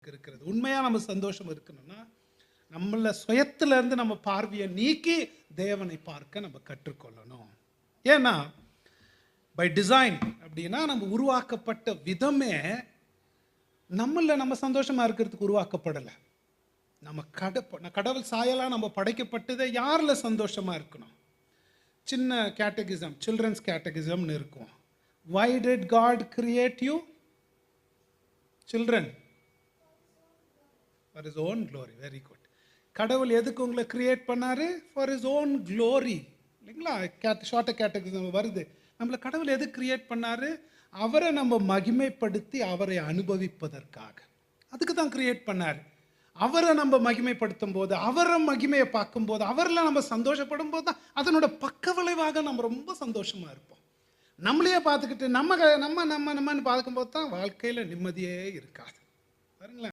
இருக்கிறது. உண்மையா நம்ம சந்தோஷம் இருக்கணும்னா, நம்மள சுயத்துல இருந்து நம்ம பார்வைய நீக்கி தேவனை பார்க்க நம்ம கற்றுக்கொள்ளணும். ஏன்னா, பை டிசைன் அப்படின்னா நம்ம உருவாக்கப்பட்ட விதமே நம்ம சந்தோஷமா இருக்கிறதுக்கு உருவாக்கப்படல. நம்ம கடவுள் சாயலா நம்ம படைக்கப்பட்டதே யார்ல சந்தோஷமா இருக்கணும்? சின்ன கேட்டகிசம், சில்ட்ரன்ஸ் கேட்டகிசம்னு இருக்கும். Why did God create you? Children. For his own glory. Very good. கடவுள் எதுக்கு உங்களை கிரியேட் பண்ணாரு? For his own glory. இல்லைங்களா? ஷார்ட் கேட்டகிசம் வருது. நம்மளை கடவுள் எதுக்கு கிரியேட் பண்ணாரு? அவரை நம்ம மகிமைப்படுத்தி அவரை அனுபவிப்பதற்காக. அதுக்கு தான் கிரியேட் பண்ணாரு. அவரை நம்ம மகிமைப்படுத்தும் போது, அவரை மகிமையை பார்க்கும்போது, அவரில் நம்ம சந்தோஷப்படும் போது தான் அதனோட பக்க விளைவாக நம்ம ரொம்ப சந்தோஷமா இருப்போம். நம்மளையே பார்த்துக்கிட்டு நம்மன்னு பார்க்கும்போது தான் வாழ்க்கையில் நிம்மதியே இருக்காது. பாருங்களேன்.